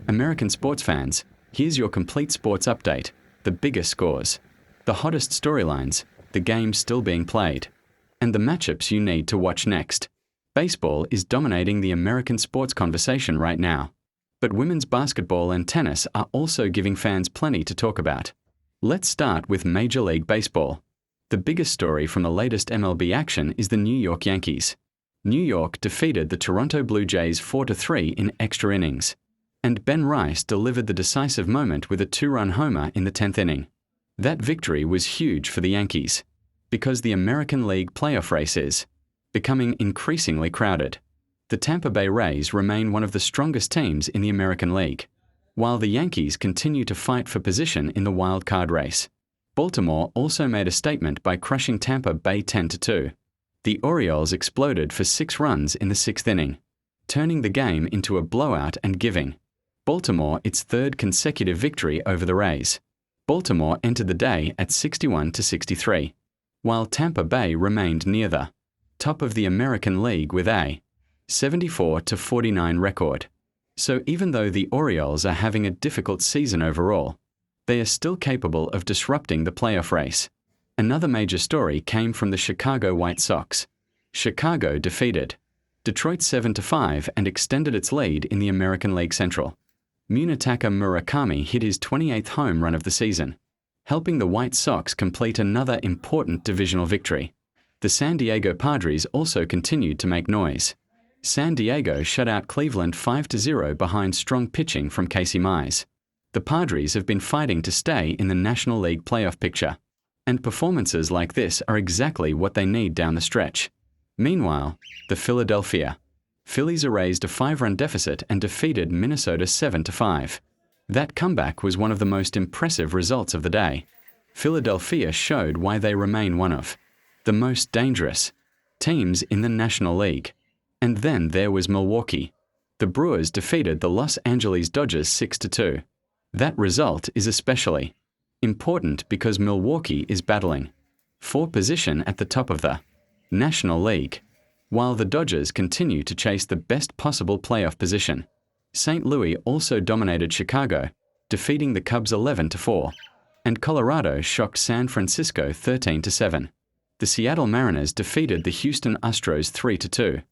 American sports fans, here's your complete sports update, the biggest scores, the hottest storylines, the games still being played, and the matchups you need to watch next. Baseball is dominating the American sports conversation right now, but women's basketball and tennis are also giving fans plenty to talk about. Let's start with Major League Baseball. The biggest story from the latest MLB action is the New York Yankees. New York defeated the Toronto Blue Jays 4-3 in extra innings, and Ben Rice delivered the decisive moment with a two-run homer in the 10th inning. That victory was huge for the Yankees, because the American League playoff race is becoming increasingly crowded. The Tampa Bay Rays remain one of the strongest teams in the American League, while the Yankees continue to fight for position in the wild card race. Baltimore also made a statement by crushing Tampa Bay 10-2. The Orioles exploded for 6 runs in the 6th inning, turning the game into a blowout and giving Baltimore its 3rd consecutive victory over the Rays. Baltimore entered the day at 61-63, while Tampa Bay remained near the top of the American League with a 74-49 record. So even though the Orioles are having a difficult season overall, they are still capable of disrupting the playoff race. Another major story came from the Chicago White Sox. Chicago defeated Detroit 7-5 and extended its lead in the American League Central. Munetaka Murakami hit his 28th home run of the season, helping the White Sox complete another important divisional victory. The San Diego Padres also continued to make noise. San Diego shut out Cleveland 5-0 behind strong pitching from Casey Mize. The Padres have been fighting to stay in the National League playoff picture, and performances like this are exactly what they need down the stretch. Meanwhile, the Philadelphia Phillies erased a 5-run deficit and defeated Minnesota 7-5. That comeback was one of the most impressive results of the day. Philadelphia showed why they remain one of the most dangerous teams in the National League. And then there was Milwaukee. The Brewers defeated the Los Angeles Dodgers 6-2. That result is especially important because Milwaukee is battling for position at the top of the National League, while the Dodgers continue to chase the best possible playoff position. St. Louis also dominated Chicago, defeating the Cubs 11-4, and Colorado shocked San Francisco 13-7. The Seattle Mariners defeated the Houston Astros 3-2,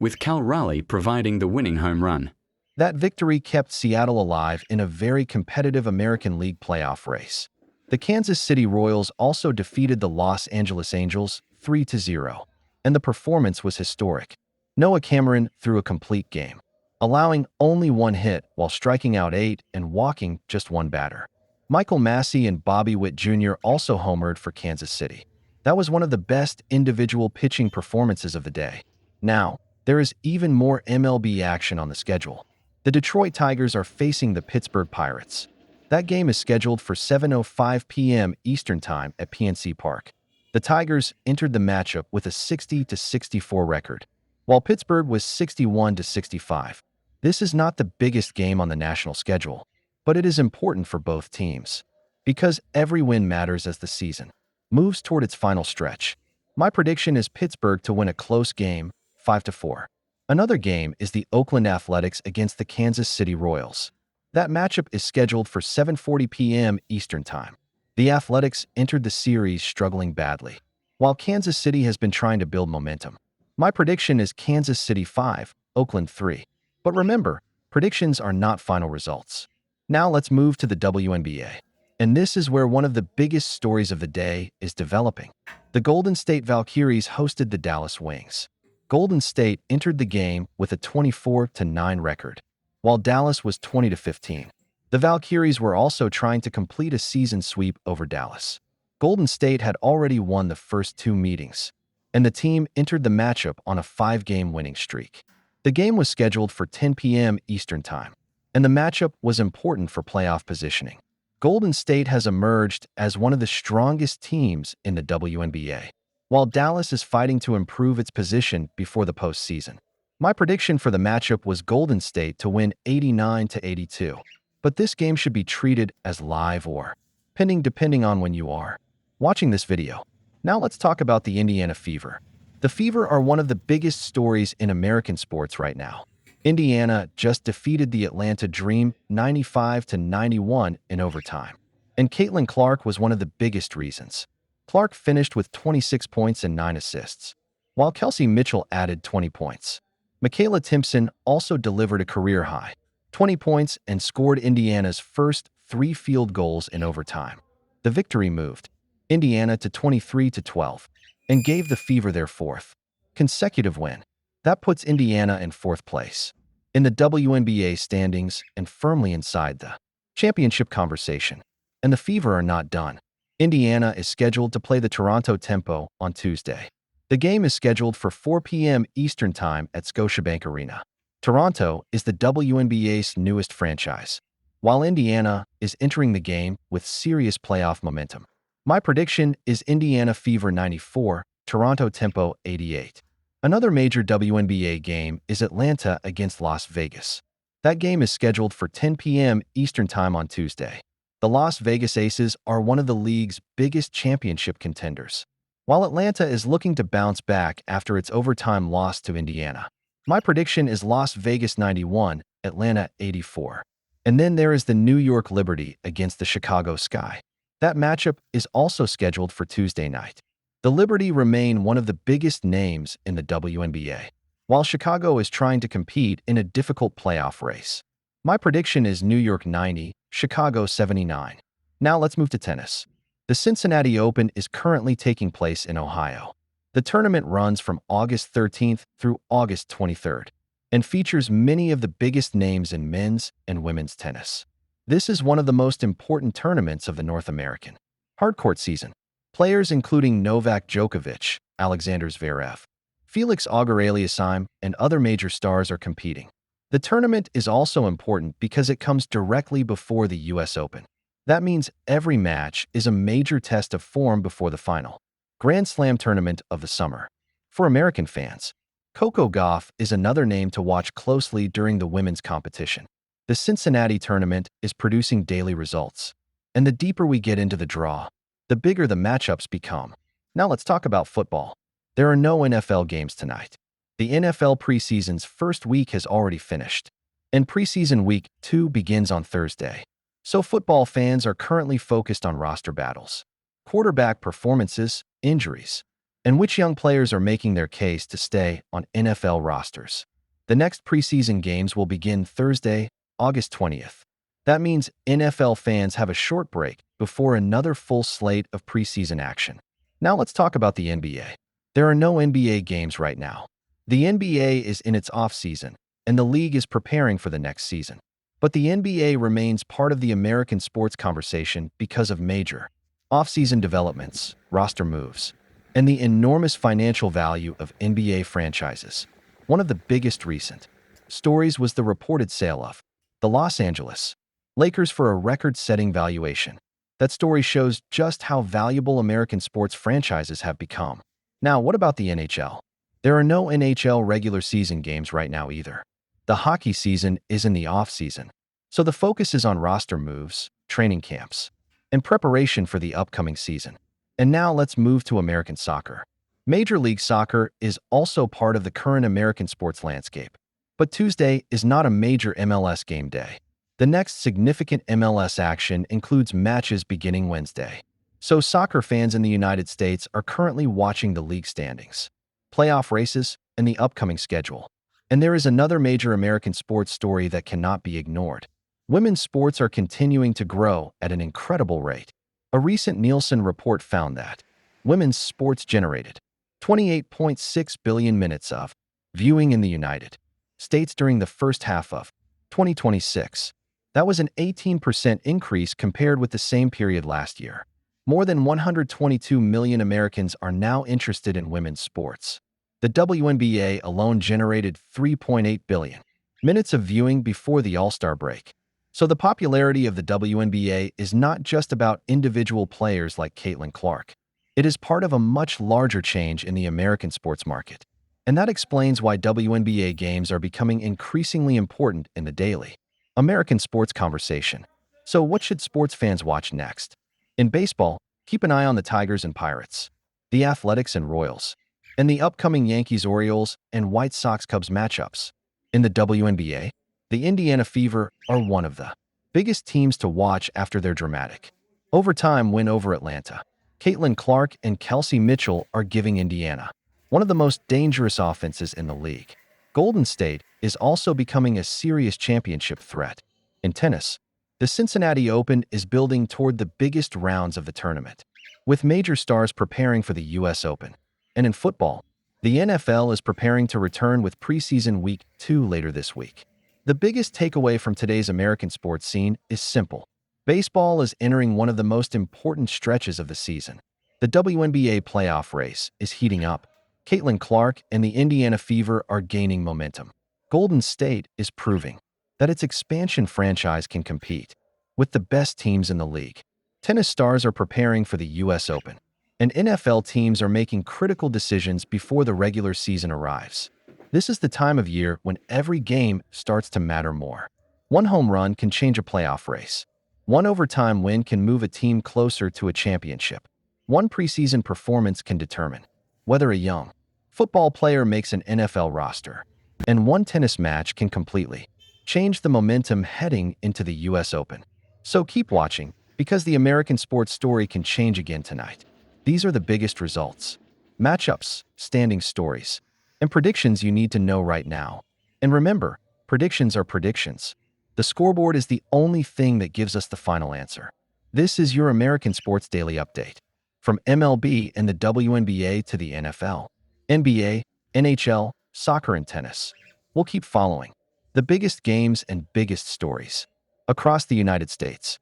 with Cal Raleigh providing the winning home run. That victory kept Seattle alive in a very competitive American League playoff race. The Kansas City Royals also defeated the Los Angeles Angels 3-0, and the performance was historic. Noah Cameron threw a complete game, allowing only 1 hit while striking out 8 and walking just 1 batter. Michael Massey and Bobby Witt Jr. also homered for Kansas City. That was one of the best individual pitching performances of the day. Now, there is even more MLB action on the schedule. The Detroit Tigers are facing the Pittsburgh Pirates. That game is scheduled for 7:05 p.m. Eastern Time at PNC Park. The Tigers entered the matchup with a 60-64 record, while Pittsburgh was 61-65. This is not the biggest game on the national schedule, but it is important for both teams, because every win matters as the season moves toward its final stretch. My prediction is Pittsburgh to win a close game, 5-4. Another game is the Oakland Athletics against the Kansas City Royals. That matchup is scheduled for 7:40 p.m. Eastern Time. The Athletics entered the series struggling badly, while Kansas City has been trying to build momentum. My prediction is Kansas City 5, Oakland 3. But remember, predictions are not final results. Now let's move to the WNBA. And this is where one of the biggest stories of the day is developing. The Golden State Valkyries hosted the Dallas Wings. Golden State entered the game with a 24-9 record, while Dallas was 20-15. The Valkyries were also trying to complete a season sweep over Dallas. Golden State had already won the first 2 meetings, and the team entered the matchup on a 5-game winning streak. The game was scheduled for 10 p.m. Eastern Time, and the matchup was important for playoff positioning. Golden State has emerged as one of the strongest teams in the WNBA, while Dallas is fighting to improve its position before the postseason. My prediction for the matchup was Golden State to win 89-82, but this game should be treated as live or pending depending on when you are watching this video. Now let's talk about the Indiana Fever. The Fever are one of the biggest stories in American sports right now. Indiana just defeated the Atlanta Dream 95-91 in overtime. And Caitlin Clark was one of the biggest reasons. Clark finished with 26 points and 9 assists, while Kelsey Mitchell added 20 points. Michaela Timpson also delivered a career high, 20 points, and scored Indiana's first 3 field goals in overtime. The victory moved Indiana to 23-12 and gave the Fever their fourth consecutive win. That puts Indiana in fourth place in the WNBA standings and firmly inside the championship conversation. And the Fever are not done. Indiana is scheduled to play the Toronto Tempo on Tuesday. The game is scheduled for 4 p.m. Eastern Time at Scotiabank Arena. Toronto is the WNBA's newest franchise, while Indiana is entering the game with serious playoff momentum. My prediction is Indiana Fever 94, Toronto Tempo 88. Another major WNBA game is Atlanta against Las Vegas. That game is scheduled for 10 p.m. Eastern Time on Tuesday. The Las Vegas Aces are one of the league's biggest championship contenders, while Atlanta is looking to bounce back after its overtime loss to Indiana. My prediction is Las Vegas 91, Atlanta 84. And then there is the New York Liberty against the Chicago Sky. That matchup is also scheduled for Tuesday night. The Liberty remain one of the biggest names in the WNBA, while Chicago is trying to compete in a difficult playoff race. My prediction is New York 90, Chicago 79. Now let's move to tennis. The Cincinnati Open is currently taking place in Ohio. The tournament runs from August 13th through August 23rd and features many of the biggest names in men's and women's tennis. This is one of the most important tournaments of the North American hardcourt season. Players including Novak Djokovic, Alexander Zverev, Felix Auger-Aliassime, and other major stars are competing. The tournament is also important because it comes directly before the US Open. That means every match is a major test of form before the final Grand Slam tournament of the summer. For American fans, Coco Gauff is another name to watch closely during the women's competition. The Cincinnati tournament is producing daily results, and the deeper we get into the draw, the bigger the matchups become. Now let's talk about football. There are no NFL games tonight. The NFL preseason's first week has already finished, and preseason week 2 begins on Thursday. So football fans are currently focused on roster battles, quarterback performances, injuries, and which young players are making their case to stay on NFL rosters. The next preseason games will begin Thursday, August 20th. That means NFL fans have a short break before another full slate of preseason action. Now let's talk about the NBA. There are no NBA games right now. The NBA is in its off-season, and the league is preparing for the next season. But the NBA remains part of the American sports conversation because of major off-season developments, roster moves, and the enormous financial value of NBA franchises. One of the biggest recent stories was the reported sale of the Los Angeles Lakers for a record-setting valuation. That story shows just how valuable American sports franchises have become. Now, what about the NHL? There are no NHL regular season games right now either. The hockey season is in the off-season, so the focus is on roster moves, training camps, and preparation for the upcoming season. And now let's move to American soccer. Major League Soccer is also part of the current American sports landscape. But Tuesday is not a major MLS game day. The next significant MLS action includes matches beginning Wednesday. So soccer fans in the United States are currently watching the league standings, playoff races, and the upcoming schedule. And there is another major American sports story that cannot be ignored. Women's sports are continuing to grow at an incredible rate. A recent Nielsen report found that women's sports generated 28.6 billion minutes of viewing in the United States during the first half of 2026. That was an 18% increase compared with the same period last year. More than 122 million Americans are now interested in women's sports. The WNBA alone generated 3.8 billion minutes of viewing before the All-Star break. So the popularity of the WNBA is not just about individual players like Caitlin Clark. It is part of a much larger change in the American sports market. And that explains why WNBA games are becoming increasingly important in the daily American sports conversation. So what should sports fans watch next? In baseball, keep an eye on the Tigers and Pirates, the Athletics and Royals, and the upcoming Yankees-Orioles and White Sox-Cubs matchups. In the WNBA, the Indiana Fever are one of the biggest teams to watch after their dramatic overtime win over Atlanta. Caitlin Clark and Kelsey Mitchell are giving Indiana one of the most dangerous offenses in the league. Golden State is also becoming a serious championship threat. In tennis, the Cincinnati Open is building toward the biggest rounds of the tournament, with major stars preparing for the U.S. Open. And in football, the NFL is preparing to return with preseason week 2 later this week. The biggest takeaway from today's American sports scene is simple. Baseball is entering one of the most important stretches of the season. The WNBA playoff race is heating up. Caitlin Clark and the Indiana Fever are gaining momentum. Golden State is proving that its expansion franchise can compete with the best teams in the league. Tennis stars are preparing for the U.S. Open, and NFL teams are making critical decisions before the regular season arrives. This is the time of year when every game starts to matter more. One home run can change a playoff race. One overtime win can move a team closer to a championship. One preseason performance can determine whether a young football player makes an NFL roster. And one tennis match can completely change the momentum heading into the U.S. Open. So keep watching, because the American sports story can change again tonight. These are the biggest results, matchups, standing stories, and predictions you need to know right now. And remember, predictions are predictions. The scoreboard is the only thing that gives us the final answer. This is your American Sports Daily Update. From MLB and the WNBA to the NFL, NBA, NHL, soccer, and tennis. We'll keep following the biggest games and biggest stories across the United States.